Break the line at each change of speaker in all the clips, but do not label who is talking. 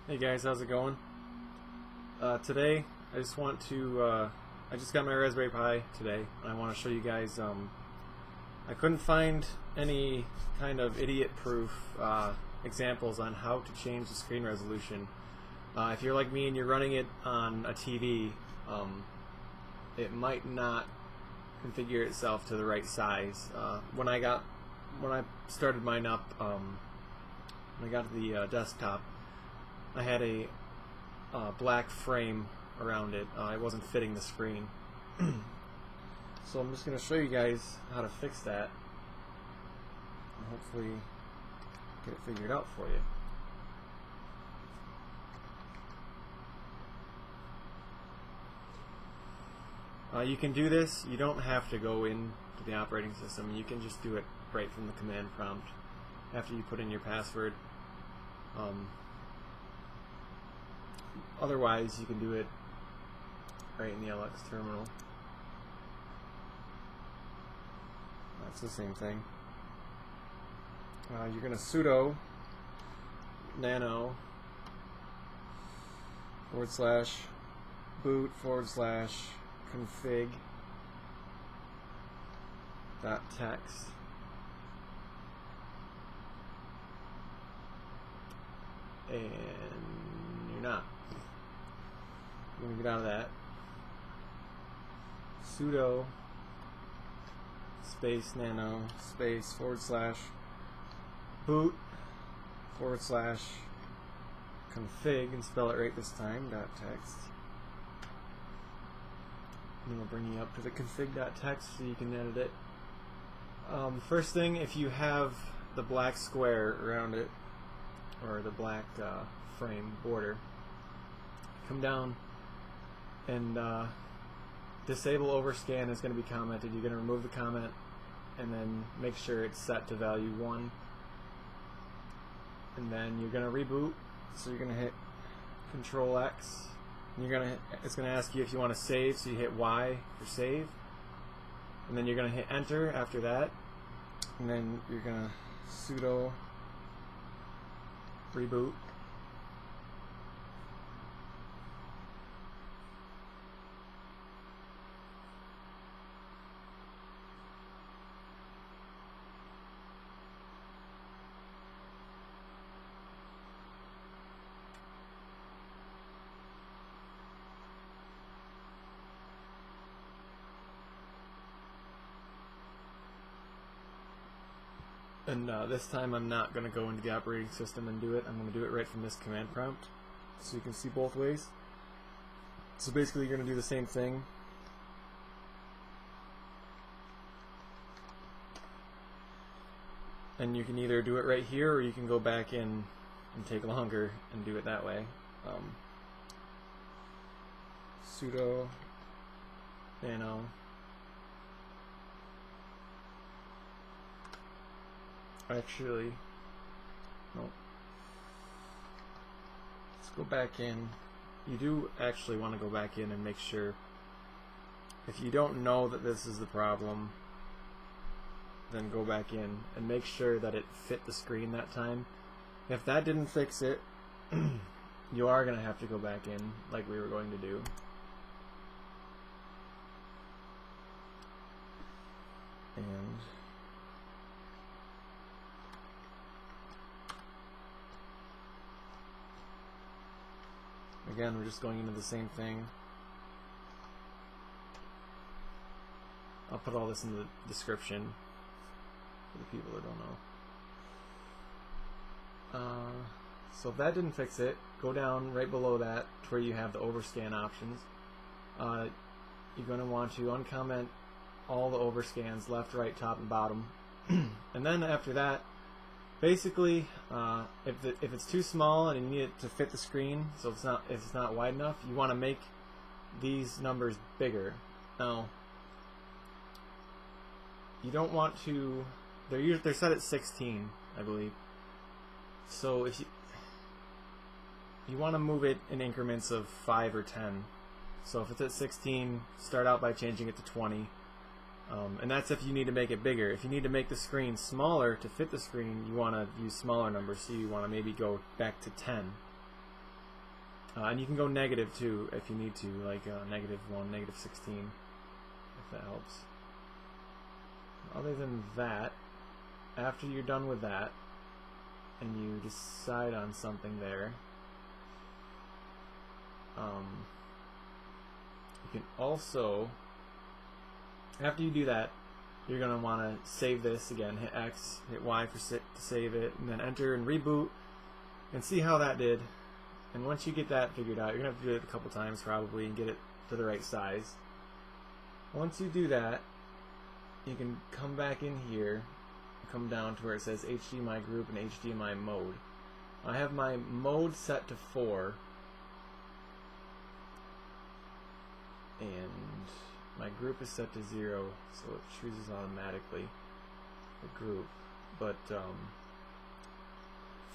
Hey guys, how's it going? Today I just want to I just got my Raspberry Pi today and I want to show you guys I couldn't find any kind of idiot-proof examples on how to change the screen resolution. If you're like me and you're running it on a TV, it might not configure itself to the right size. When I started mine up, when I got to the desktop, I had a black frame around it. It wasn't fitting the screen. So I'm just going to show you guys how to fix that and hopefully get it figured out for you. You can do this. You don't have to go into the operating system. You can just do it right from the command prompt after you put in your password. Otherwise, you can do it right in the LX terminal. That's the same thing. You're going to sudo nano /boot config.txt. And you're not. You're going to get out of that. Sudo space nano space /boot /config, and spell it right this time, .txt. And it'll bring you up to the config.txt so you can edit it. First thing, if you have the black square around it, or the black frame border, come down and disable overscan is going to be commented. You're going to remove the comment and then make sure it's set to value 1, and then you're going to reboot. So you're going to hit Control X, and it's going to ask you if you want to save, so you hit Y for save, and then you're going to hit enter after that, and then you're going to sudo reboot. And this time I'm not going to go into the operating system and do it. I'm going to do it right from this command prompt, so you can see both ways. So basically you're going to do the same thing. And you can either do it right here, or you can go back in and take longer and do it that way. Sudo nano actually, nope. Let's go back in. You do actually want to go back in and make sure. If you don't know that this is the problem, then go back in and make sure that it fit the screen that time. If that didn't fix it, you are going to have to go back in like we were going to do. And again, we're just going into the same thing. I'll put all this in the description for the people that don't know. So if that didn't fix it, go down right below that to where you have the overscan options. You're going to want to uncomment all the overscans, left, right, top, and bottom. And then after that, basically, if it's too small and you need it to fit the screen, so if it's not wide enough, you want to make these numbers bigger. Now, you don't want to. They're set at 16, I believe. So if you want to move it in increments of 5 or 10. So if it's at 16, start out by changing it to 20. And that's if you need to make it bigger. If you need to make the screen smaller to fit the screen, you want to use smaller numbers, so you want to maybe go back to 10. And you can go negative too if you need to, like -1, -16, if that helps. Other than that, after you're done with that, and you decide on something there, you can also, after you do that, you're going to want to save this again. Hit X, hit Y to save it, and then enter and reboot, and see how that did. And once you get that figured out, you're going to have to do it a couple times probably and get it to the right size. Once you do that, you can come back in here, come down to where it says HDMI group and HDMI mode. I have my mode set to 4, and my group is set to 0, so it chooses automatically the group. But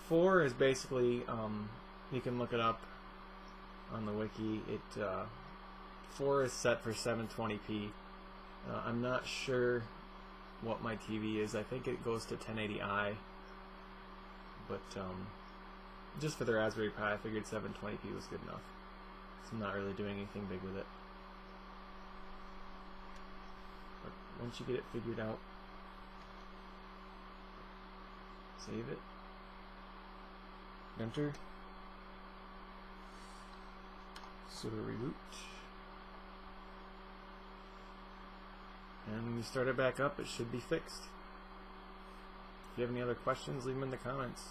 4 is basically, you can look it up on the wiki. 4 is set for 720p. I'm not sure what my TV is. I think it goes to 1080i, but just for the Raspberry Pi, I figured 720p was good enough. So I'm not really doing anything big with it. But once you get it figured out, save it, enter, sudo reboot. And when you start it back up, it should be fixed. If you have any other questions, leave them in the comments.